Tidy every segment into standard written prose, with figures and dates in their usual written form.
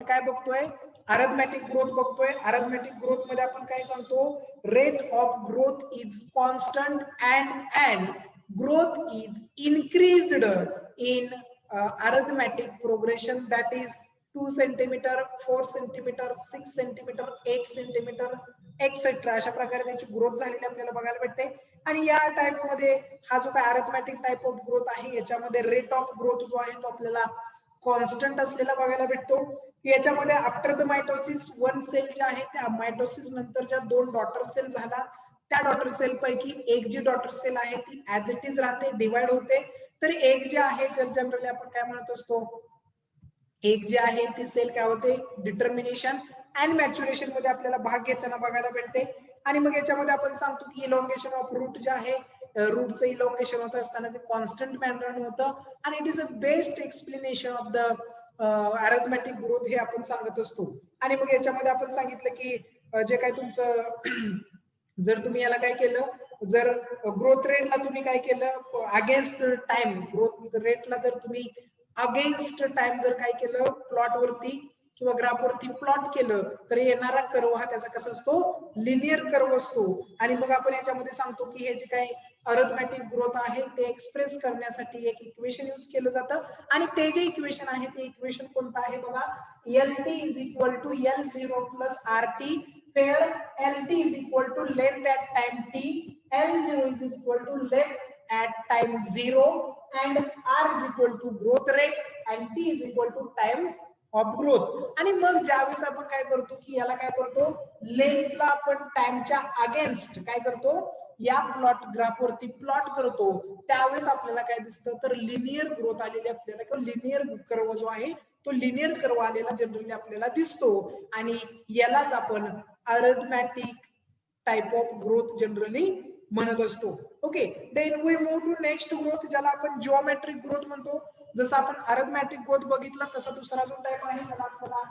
काय बघतोय, arithmetic growth बघतोय. अरिथमेटिक ग्रोथ मध्ये आपण काय सांगतो, rate of growth is constant and growth is increased in arithmetic progression, that is 2 centimetre, 4 centimetre, 6 centimetre, 8 centimetre etcetera. अशा प्रकारे त्याची ग्रोथ झालेली आपल्याला बघायला भेटते. आणि या टाइप मध्ये हा जो काय अरिथमेटिक टाइप ऑफ ग्रोथ आहे याच्यामध्ये रेट ऑफ ग्रोथ जो आहे तो आपल्याला कॉन्स्टंट असलेला बघायला भेटतो. याच्यामध्ये after the mitosis one cell जे आहे त्या मायटोसिस नंतर ज्या 2 डॉटर सेल झाला त्या डॉटर सेल पैकी एक जी डॉटर सेल आहे ती ऍज इट इज राहते, डिवाइड होते. तर एक जे आहे जनरली आपण काय म्हणत असतो, एक जे आहे ती सेल काय होते, डिटर्मिनेशन अँड मॅच्युरेशन मध्ये आपल्याला भाग घेताना बघायला भेटते. आणि मग याच्यामध्ये आपण सांगतो की इलॉंगेशन ऑफ रूट जे आहे, रूटचं इलॉंगेशन होत असताना ते कॉन्स्टंट मॅनर होतं. आणि it is a best explanation of the arithmetic growth हे आपण सांगत असतो. आणि मग याच्यामध्ये आपण सांगितलं की जे काय तुमचं जर तुम्ही याला काय केलं, जर ग्रोथ रेटला तुम्ही काय केलं, अगेन्स्ट टाइम ग्रोथ रेटला जर तुम्ही अगेन्स्ट टाइम जर काय केलं, प्लॉट वरती किंवा ग्राफ वरती प्लॉट केलं तर येणारा कर्व हा त्याचा कसा असतो, लिनियर कर्व असतो. आणि मग आपण याच्यामध्ये सांगतो की हे जे काही अरिथमेटिक ग्रोथ आहे ते एक्सप्रेस करण्यासाठी एक इक्वेशन यूज केलं जातं. आणि ते जे इक्वेशन आहे ते इक्वेशन कोणतं आहे बघा, LT is equal to L0 plus RT, where LT is equal to length at time t, L0 is equal to length at time 0, and R is equal to growth rate and T is equal to time of growth. आणि मग ज्यावेळेस आपण काय करतो की याला काय करतो, लेंथला आपण टाइमच्या अगेन्स्ट काय करतो, या प्लॉट ग्राफ वरती प्लॉट करतो, त्यावेळेस आपल्याला काय दिसतं तर लिनियर ग्रोथ आलेली आपल्याला, किंवा लिनियर कर्व जो आहे तो लिनियर कर्व आलेला जनरली आपल्याला दिसतो. आणि यालाच आपण arithmetic type of growth generally म्हणत असतो. Okay, then we move to next growth ज्याला आपण जिओमेट्रिक ग्रोथ म्हणतो. जसं आपण अरिथमेटिक ग्रोथ बघितला तसा दुसरा जो टाइप आहे त्याला आपल्याला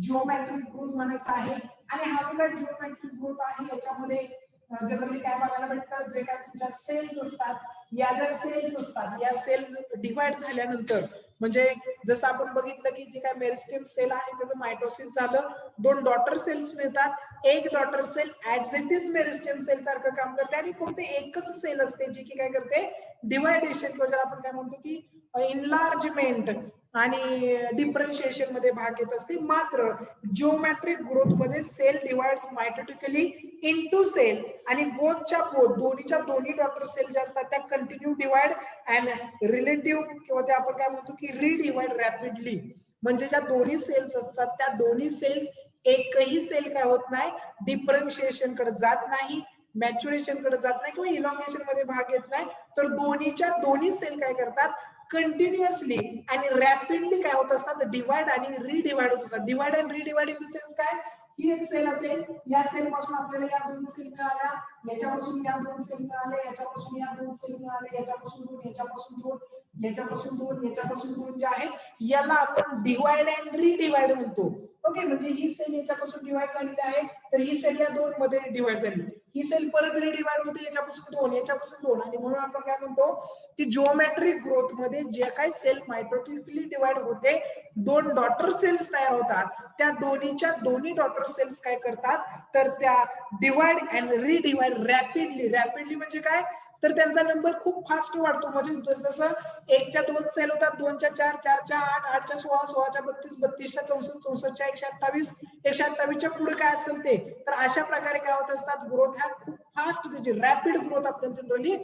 जिओमेट्रिक ग्रोथ म्हणायचा आहे. आणि हा जो काय जिओमेट्रिक ग्रोथ आहे याच्यामध्ये जनरली काय बघायला भेटतं, जे काय तुमच्या सेल्स असतात, या ज्या सेल्स असतात या सेल डिवाइड झाल्यानंतर, म्हणजे जसं आपण बघितलं की जे काय मेरिस्टेम सेल आहे त्याचं मायटोसिस झालं, 2 डॉटर सेल्स मिळतात, एक daughter cell as it is meristem cell सारखं काम करते आणि फक्त एकच सेल असते जी की काय करते, डिवायडेशन किंवा ज्याला आपण काय म्हणतो की इनलार्जमेंट आणि डिफरन्शिएशन मध्ये भाग घेत असते. मात्र जिओमेट्रिक ग्रोथ मध्ये सेल डिवाइड्स मायटोटिकली इनटू सेल, आणि बोथच्या बोथ दोन्हीच्या दोन्ही डॉटर सेल ज्या असतात त्या कंटिन्यू डिवाइड अँड रिलेटिव्ह किंवा ते आपण काय म्हणतो की रिडिवाइड रॅपिडली. म्हणजे ज्या दोन्ही सेल्स असतात त्या दोन्ही सेल्स एकही सेल काय होत नाही, डिफरन्शिएशन कडे जात नाही, मॅच्युरेशन कडे जात नाही किंवा इलॉंगेशन मध्ये भाग घेत नाही, तर दोन्हीच्या दोन्ही सेल काय करतात, कंटिन्युअसली आणि रॅपिडली काय होत असतात, डिवाइड आणि रिडिवाइड होत असतात. Divide and redivide in the sense काय, ही एक सेल असेल, या सेल पासून आपल्याला या 2 सेल मिळाल्या, याच्यापासून या 2 सेल मिळाले, याच्यापासून या 2 सेल मिळाले, याच्यापासून 2, याच्यापासून 2, याच्यापासून 2, याच्यापासून 2 जे आहेत याला आपण डिवाइड अँड रिडिवाइड म्हणतो. ओके, म्हणजे ही सेल याच्यापासून डिवाइड झालेली आहे तर ही सेल या 2 मध्ये डिवाइड झाली, ही सेल परत रिडिवाइड होते याच्यापासून 2, याच्यापासून 2, आणि म्हणून आपण काय म्हणतो की जिओमेट्रिक ग्रोथ मध्ये जे काही सेल मायटोटिकली डिवाइड होते, 2 डॉटर सेल्स तयार होतात, त्या दोन्हीच्या दोन्ही डॉटर सेल्स काय करतात तर त्या डिवाइड अँड रिडिवाइड रॅपिडली म्हणजे काय तर त्यांचा नंबर खूप फास्ट वाढतो. म्हणजे जसं 1च्या 2 सेल होतात, 2च्या 4, 4च्या 8, 8च्या 16, 16च्या 32, 32च्या 64, 64च्या 128, 128च्या पुढे काय असेल ते, तर अशा प्रकारे काय होत असतात, ग्रोथ ह्या खूप फास्ट, त्याची रॅपिड ग्रोथ आपल्याला जनरली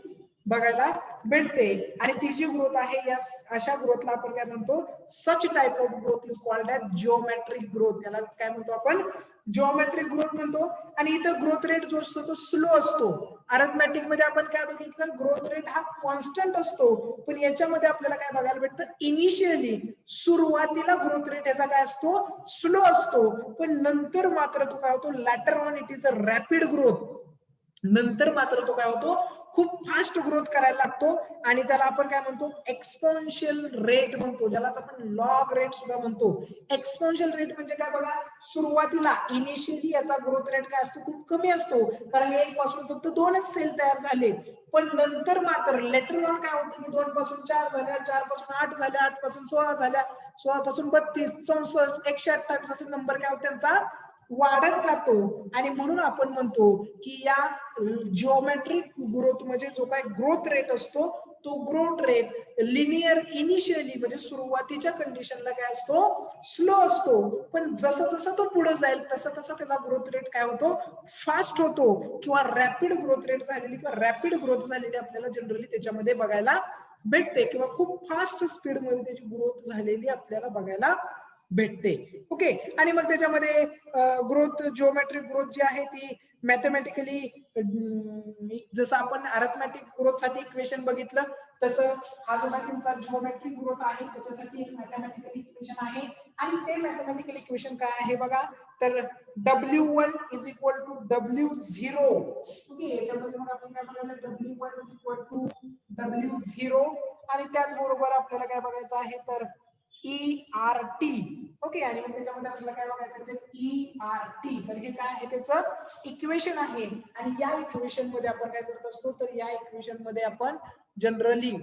बघायला भेटते. आणि ती जी ग्रोथ आहे या अशा ग्रोथला आपण काय म्हणतो, such type of growth is called as geometric growth. याला काय म्हणतो आपण, जिओमेट्रिक ग्रोथ म्हणतो. आणि इथं ग्रोथ रेट जो असतो तो स्लो असतो. अरिथमेटिक मध्ये आपण काय बघितलं, ग्रोथ रेट हा कॉन्स्टंट असतो, पण याच्यामध्ये आपल्याला काय बघायला भेटतं, इनिशियली सुरुवातीला ग्रोथ रेट याचा काय असतो, स्लो असतो, पण नंतर मात्र तो काय होतो, later on it is a rapid growth. नंतर मात्र तो काय होतो, खूप फास्ट ग्रोथ करायला लागतो आणि त्याला आपण काय म्हणतो, एक्सपोनेन्शियल रेट म्हणतो, ज्यालाच आपण लॉग रेट सुद्धा म्हणतो. एक्सपोनेन्शियल रेट म्हणजे काय बघा, सुरुवातीला इनिशियली याचा ग्रोथ रेट काय असतो, खूप कमी असतो, कारण 1 पासून फक्त 2च सेल तयार झाले. पण नंतर मात्र लेटर ऑन काय होतं की 2 पासून 4 झाल्या, 4 पासून 8 झाल्या, 8 पासून 16 झाल्या, 16 पासून 32, 64, 128 असे नंबर काय होते त्यांचा वाढत जातो. आणि म्हणून आपण म्हणतो की या जिओमेट्रिक ग्रोथ म्हणजे जो काय ग्रोथ रेट असतो, तो ग्रोथ रेट लिनियर इनिशियली म्हणजे सुरुवातीच्या कंडिशनला काय असतो, स्लो असतो. पण जसं जसं तो पुढे जाईल तसं तसं त्याचा ग्रोथ रेट काय होतो, फास्ट होतो, किंवा रॅपिड ग्रोथ रेट झालेली किंवा रॅपिड ग्रोथ झालेली आपल्याला जनरली त्याच्यामध्ये बघायला भेटते, किंवा खूप फास्ट स्पीड मध्ये त्याची ग्रोथ झालेली आपल्याला बघायला भेटते. ओके. आणि मग त्याच्यामध्ये ग्रोथ, जिओमेट्रिक ग्रोथ जी आहे ती मॅथमॅटिकली, जसं आपण अरिथमेटिक ग्रोथ साठी इक्वेशन बघितलं, तसं हा जो काही तुमचा जिओमेट्रिक ग्रोथ आहे त्याच्यासाठी एक मॅथमॅटिकल इक्वेशन आहे. आणि ते मॅथमॅटिकल इक्वेशन काय आहे बघा, तर W1 is equal to W0. Okay. याच्यामध्ये मग आपण काय बघायचं, W1 is equal to W0. आणि त्याचबरोबर आपल्याला काय बघायचं आहे, तर ERT. ओके. आणि मग त्याच्यामध्ये आपल्याला काय बघायचं, तर ERT. तर हे काय आहे, त्याचं इक्वेशन आहे. आणि या इक्वेशन मध्ये आपण काय करत असतो, तर या इक्वेशन मध्ये आपण जनरली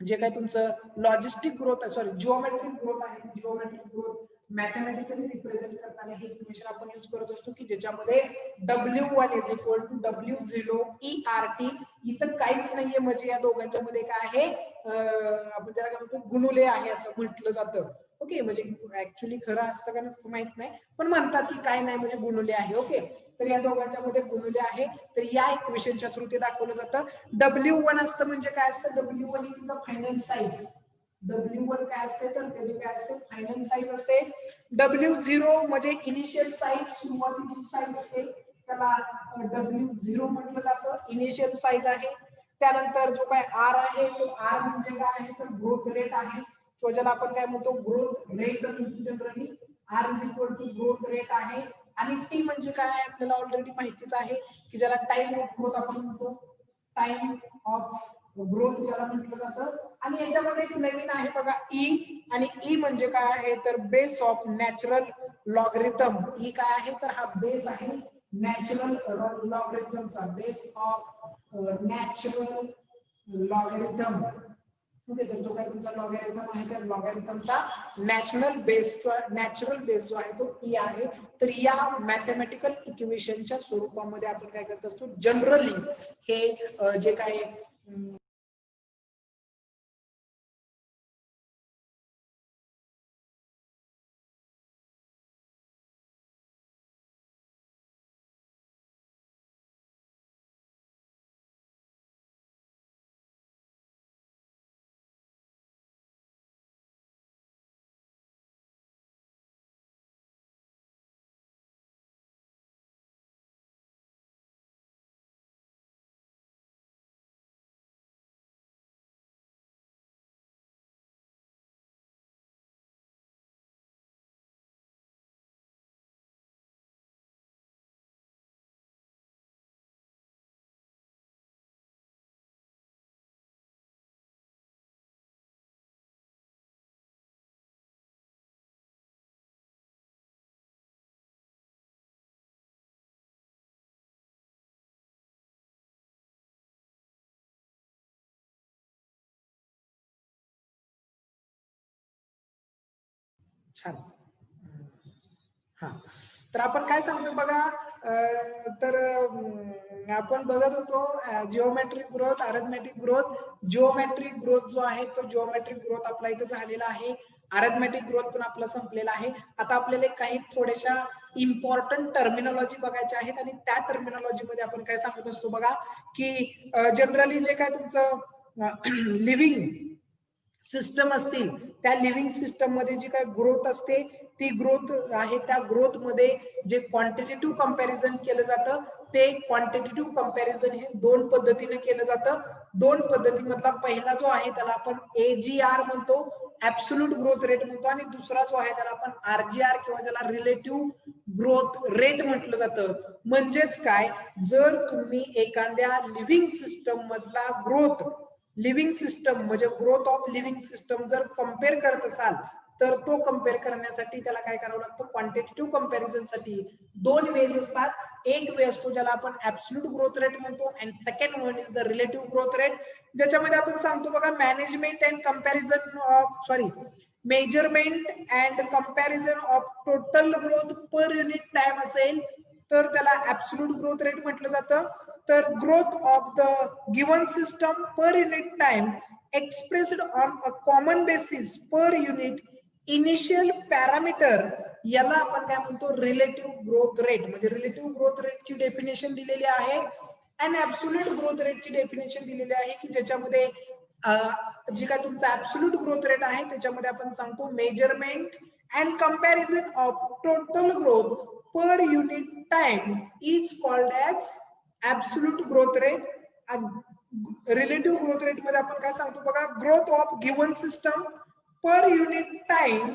जे काय तुमचं लॉजिस्टिक ग्रोथ आहे, सॉरी जिओमेट्रिक ग्रोथ आहे, जिओमेट्रिक ग्रोथ मॅथमॅटिकली रिप्रेझेंट करताना हे इक्वेशन आपण यूज करत असतो, की ज्याच्यामध्ये W1 is equal to W0 ERT. इथं काहीच नाहीये, म्हणजे या दोघांच्या मध्ये काय आहे, आपण त्याला काय म्हणतो, गुणुले आहे असं म्हटलं जातं. ओके. म्हणजे ऍक्च्युली खरं असतं का नसतं माहित नाही, पण म्हणतात की काय नाही म्हणजे गुणुले आहे. ओके. तर या दोघांच्या मध्ये गुणुले आहे. तर या इक्वेशनच्या थ्रू ते दाखवलं जातं. W1 असतं म्हणजे काय असतं, W1 is a final size. W1 काय असते, तर त्याची काय असते, फायनल साईज असते. W0 म्हणजे इनिशियल साईज, सुरुवातीची साईज असते, त्याला W0 म्हटलं जातं, इनिशियल साईज आहे. त्यानंतर जो काय R आहे, तो R म्हणजे काय आहे, तर ग्रोथ रेट आहे, किंवा ज्याला आपण काय म्हणतो, ग्रोथ रेट म्हणतो generally. R is equal to growth rate आहे. आणि T म्हणजे काय आहे, आपल्याला ऑलरेडी माहितीच आहे, की ज्याला टाइम ऑफ ग्रोथ आपण म्हणतो, टाइम ऑफ ग्रोथ ज्याला म्हटलं जातं. आणि याच्यामध्ये एक नवीन आहे बघा, E. आणि E म्हणजे काय आहे, तर base of natural logarithm. E काय आहे, तर हा बेस आहे नॅचरल लॉगरिथमचा, base of natural logarithm. Okay. तर जो काही तुमचा लॉगरिथम आहे, त्या लॉगरिथमचा नॅचरल बेस जो आहे तो E आहे. तर या मॅथमॅटिकल इक्वेशनच्या स्वरूपामध्ये आपण काय करत असतो, जनरली हे जे काय छान. हा. तर आपण काय सांगतो बघा, तर आपण बघत होतो geometric growth, arithmetic growth. Geometric growth जो आहे तो जिओमेट्रिक ग्रोथ आपला इथं झालेला आहे. अरिथमेटिक ग्रोथ पण आपला संपलेला आहे. आता आपल्याला काही थोड्याशा इम्पॉर्टंट टर्मिनॉलॉजी बघायची आहेत, आणि त्या टर्मिनॉलॉजी मध्ये आपण काय सांगत असतो बघा, की जनरली जे काय तुमचं लिव्हिंग सिस्टम असतील, त्या लिव्हिंग सिस्टम मध्ये जी काय ग्रोथ असते, ती ग्रोथ आहे, त्या ग्रोथ मध्ये जे क्वांटिटेटिव्ह कंपॅरिझन केलं जातं, ते क्वांटिटेटिव्ह कंपॅरिझन हे दोन पद्धतीने केलं जातं. दोन पद्धतीमधला पहिला जो आहे त्याला आपण AGR म्हणतो, ऍब्सोल्यूट ग्रोथ रेट म्हणतो आणि दुसरा जो आहे त्याला आपण आरजीआर किंवा ज्याला रिलेटिव्ह ग्रोथ रेट म्हटलं जातं. म्हणजेच काय, जर तुम्ही एखाद्या लिव्हिंग सिस्टम मधला ग्रोथ, लिव्हिंग सिस्टम म्हणजे ग्रोथ ऑफ लिव्हिंग सिस्टम जर कम्पेअर करत असाल तर तो कम्पेअर करण्यासाठी त्याला काय करावं लागतं, क्वांटिटेटिव्ह कंपॅरिझन साठी दोन वेज असतात. एक वे असतो ज्याला आपण ऍब्सोल्यूट ग्रोथ रेट म्हणतो and second one is the relative growth rate, ज्याच्यामध्ये आपण सांगतो बघा management and comparison of measurement and comparison of total growth per unit time असेल तर त्याला ऍब्सोल्यूट ग्रोथ रेट म्हटलं जातं. तर growth of the given system per unit time expressed on a common basis per unit initial parameter याला आपण काय म्हणतो, रिलेटिव्ह ग्रोथ रेट. म्हणजे रिलेटिव्ह ग्रोथ रेटची डेफिनेशन दिलेली आहे आणि ऍब्सोल्यूट ग्रोथ रेटची डेफिनेशन दिलेली आहे की ज्याच्यामध्ये जी काय तुमचा ऍब्सोल्यूट ग्रोथ रेट आहे त्याच्यामध्ये आपण सांगतो measurement and comparison of total growth per unit time is called as absolute growth rate. आणि रिलेटिव्ह ग्रोथ रेट मध्ये आपण काय सांगतो बघा, growth of given system per unit time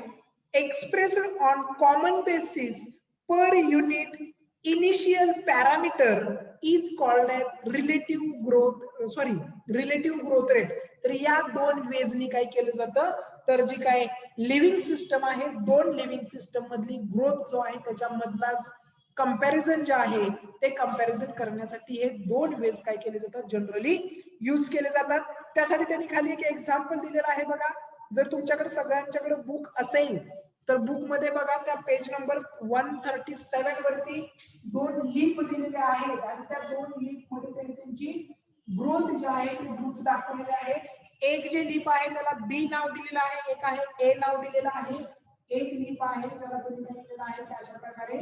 expressed on common basis per unit initial parameter is called as relative growth rate. तर या दोन वेजनी काय केलं जातं, तर जी काय लिव्हिंग सिस्टम आहे, दोन लिव्हिंग सिस्टम मधली ग्रोथ जो आहे त्याच्यामधला कंपॅरिझन जे आहे ते कंपॅरिझन करण्यासाठी हे दोन वेज काय केले जातात, जनरली यूज केले जातात. त्यासाठी त्यांनी खाली एक एक्झाम्पल दिलेलं आहे बघा. जर तुमच्याकडे सगळ्यांच्याकडे बुक असेल तर बुक मध्ये बघा त्या पेज नंबर 137 वरती दोन लीप दिलेले आहेत आणि त्या दोन लीप मध्ये त्यांची ग्रोथ जी आहे ती ग्रोथ दाखवलेली आहे. एक जे लीप आहे त्याला बी नाव दिलेलं आहे, एक आहे ए नाव दिलेलं आहे. एक लीप आहे ज्याला तुम्ही काय केलेलं आहे की अशा प्रकारे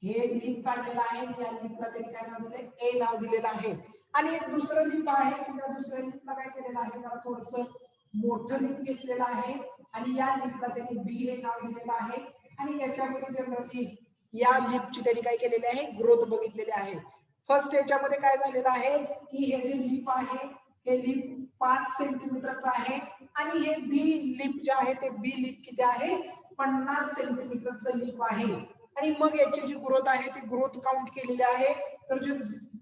हे एक लीप काढलेला आहे, या लीपला त्यांनी काय नाव दिलंय, ए नाव दिलेलं आहे. आणि एक दुसरं लीप आहे की त्या दुसऱ्या लीपला काय केलेलं आहे, जरा थोडंसं मोठं लीप घेतलेलं आहे आणि या लीपला त्यांनी बी हे नाव दिलेलं आहे. आणि याच्यामध्ये जनरली या लीपची त्यांनी काय केलेली आहे, ग्रोथ बघितलेली आहे. फर्स्ट याच्यामध्ये काय झालेलं आहे की हे जे लीप आहे हे लीप 5 सेंटीमीटरचं आहे आणि हे बी लीप जे आहे ते बी लीप किती आहे, 50 सेंटीमीटरचं लीप आहे. आणि मग याची जी ग्रोथ आहे ती ग्रोथ काउंट केलेली आहे. तर जे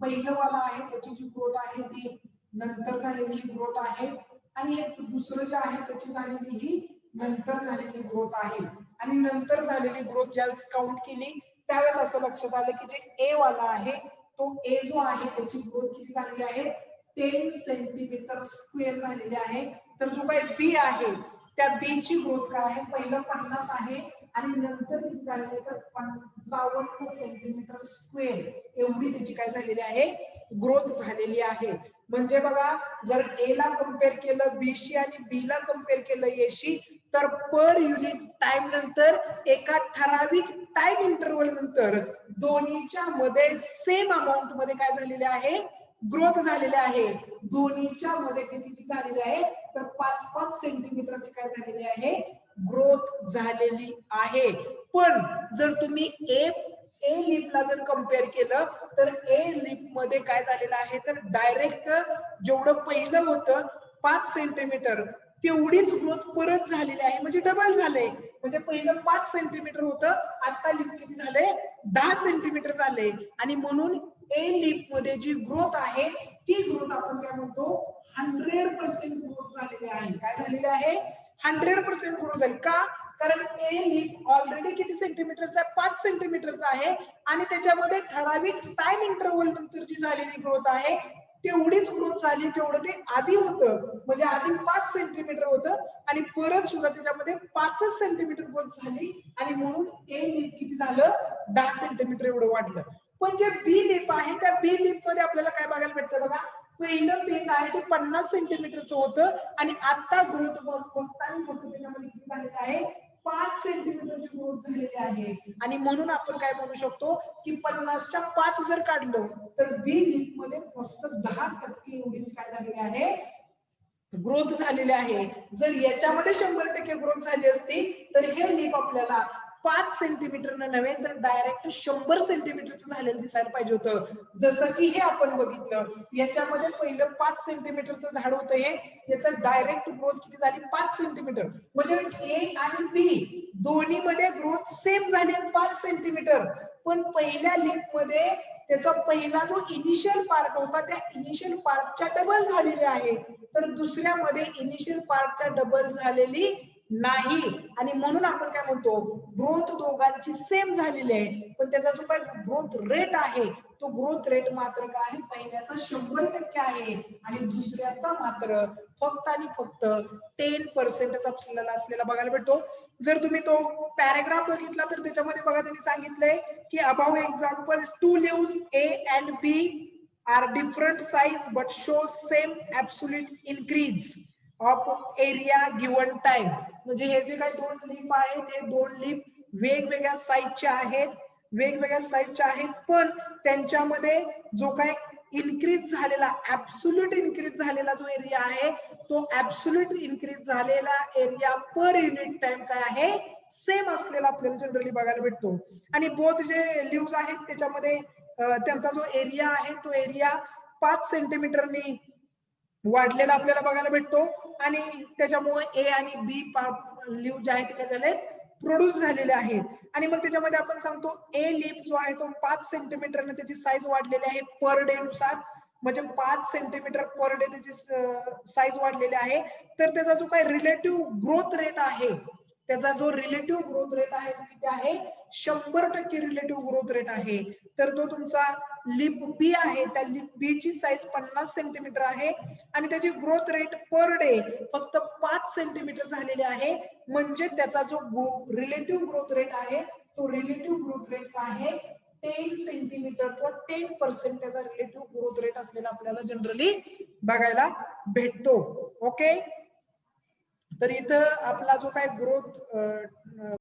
पहिलं वाला आहे त्याची जी ग्रोथ आहे ती नंतर झालेली ग्रोथ आहे आणि एक दुसरं जे आहे त्याची झालेली ही नंतर झालेली ग्रोथ आहे. आणि नंतर झालेली ग्रोथ ज्यावेळेस काउंट केली त्यावेळेस असं लक्षात आलं की जे ए वाला आहे तो ए जो आहे त्याची ग्रोथ किती झालेली आहे, 10 सेंटीमीटर स्क्वेअर झालेली आहे. तर जो काही बी आहे त्या बी ची ग्रोथ काय आहे, पहिलं 50 आहे आणि नंतर किती झालेली तर 55 सेंटीमीटर स्क्वेअर एवढी त्याची काय झालेली आहे, ग्रोथ झालेली आहे. म्हणजे बघा जर ए ला कंपेअर केलं बी शी आणि बी ला कंपेअर केलं ए शी तर पर युनिट टाइम नंतर एका ठराविक टाइम इंटरवल नंतर दोन्हीच्या मध्ये सेम अमाउंट मध्ये काय झालेले आहे, ग्रोथ झालेले आहे. दोन्हीच्या मध्ये कितीची झालेली आहे तर 5-5 सेंटीमीटरची काय झालेली आहे, ग्रोथ झालेली आहे. पण जर तुम्ही ए लिपला जर कंपेअर केलं तर ए लिप मध्ये काय झालेलं आहे तर डायरेक्ट जेवढं पहिलं होतं 5 सेंटीमीटर तेवढीच ग्रोथ परत झालेली आहे, म्हणजे डबल झाले. म्हणजे पहिलं 5 सेंटीमीटर होतं, आता लिप किती झाले, 10 सेंटीमीटर झाले. आणि म्हणून ए लिप मध्ये जी ग्रोथ आहे ती ग्रोथ आपण काय म्हणतो, 100% ग्रोथ झालेली आहे. काय झालेली आहे, 100% ग्रोथ झाली. का, कारण ए लिप ऑलरेडी किती सेंटीमीटरचा आहे, 5 सेंटीमीटरचा आहे आणि त्याच्यामध्ये ठराविक टाइम इंटरव्हल नंतर जी झालेली ग्रोथ आहे तेवढीच ग्रोथ झाली जेवढं ते आधी होतं. म्हणजे आधी 5 सेंटीमीटर होतं आणि परत सुद्धा त्याच्यामध्ये 5 सेंटीमीटर ग्रोथ झाली आणि म्हणून ए लिप किती झालं, 10 सेंटीमीटर एवढं वाढलं. पण जे बी लिप आहे त्या बी लिप मध्ये आपल्याला काय बघायला भेटतं बघा, पहिलं पेज आहे ते 50 सेंटीमीटरचं होतं आणि आता ग्रोथ त्याच्यामध्ये किती झालेलं आहे, 5 सेंटीमीटरची ग्रोथ झालेली आहे. आणि म्हणून आपण काय म्हणू शकतो की 50च्या 5 जर काढलं तर बी लिप मध्ये फक्त 10% एवढीच काय झालेली आहे, ग्रोथ झालेली आहे. जर याच्यामध्ये 100% ग्रोथ झाली असती तर हे लिप आपल्याला 5 सेंटीमीटरनं नव्हे तर डायरेक्ट 100 सेंटीमीटरचं झालेलं दिसायला पाहिजे होतं. जसं की हे आपण बघितलं, याच्यामध्ये पहिलं 5 सेंटीमीटरचं झाड होतं, हे याचं डायरेक्ट ग्रोथ किती झाली 5 सेंटीमीटर. म्हणजे ए आणि बी दोन्ही मध्ये ग्रोथ सेम झाली 5 सेंटीमीटर. पण पहिल्या लीफ मध्ये त्याचा पहिला जो इनिशियल पार्ट होता त्या इनिशियल पार्टच्या डबल झालेले आहे, तर दुसऱ्यामध्ये इनिशियल पार्टच्या डबल झालेली नाही. आणि म्हणून आपण काय म्हणतो, ग्रोथ दोघांची सेम झालेली आहे, पण त्याचा जो काय ग्रोथ रेट आहे तो ग्रोथ रेट मात्र काय आहे, पहिल्याचा 100% आहे आणि दुसऱ्याचा मात्र फक्त आणि फक्त 10% आपल्याला असलेला बघायला भेटतो. जर तुम्ही तो पॅराग्राफ बघितला तर त्याच्यामध्ये बघा त्यांनी सांगितलंय की above example 2 leaves A and B are different size but show same absolute increase of area given time. म्हणजे हे जे काही दोन लीफ आहेत हे दोन लीफ वेगवेगळ्या साईजचे आहेत, वेगवेगळ्या साईजचे आहेत, पण त्यांच्यामध्ये जो काय इन्क्रीज झालेला ऍब्सोल्यूट इन्क्रीज झालेला जो एरिया आहे तो ऍब्सोल्यूट इन्क्रीज झालेला एरिया पर युनिट टाइम काय आहे, सेम असलेला आपल्याला जनरली बघायला भेटतो. आणि बोथ जे लीव्स आहेत त्याच्यामध्ये त्यांचा जो एरिया आहे तो एरिया 5 सेंटीमीटरनी वाढलेला आपल्याला बघायला भेटतो. आणि त्याच्यामुळे ए आणि बी लीव्ह जे आहेत ते काय झाले, प्रोड्यूस झालेले आहेत. आणि मग त्याच्यामध्ये आपण सांगतो ए लीफ जो आहे तो 5 सेंटीमीटरने त्याची साईज वाढलेली आहे पर डे नुसार, म्हणजे 5 सेंटीमीटर पर डे त्याची साईज वाढलेली आहे. तर त्याचा जो काही रिलेटिव्ह ग्रोथ रेट आहे, त्याचा जो रिलेटिव्ह ग्रोथ रेट आहे तो किती आहे, 100% रिलेटिव्ह ग्रोथ रेट आहे. तर तो तुमचा लिप बी आहे, त्या लिप बी ची साईज 50 सेंटीमीटर आहे आणि त्याची ग्रोथ रेट पर डे फक्त 5 सेंटीमीटर झालेली आहे. म्हणजे त्याचा जो रिलेटिव्ह ग्रोथ रेट आहे तो रिलेटिव्ह ग्रोथ रेट आहे 10 सेंटीमीटर किंवा 10% त्याचा रिलेटिव्ह ग्रोथ रेट असलेला आपल्याला जनरली बघायला भेटतो. ओके, तर इथं आपला जो काय ग्रोथ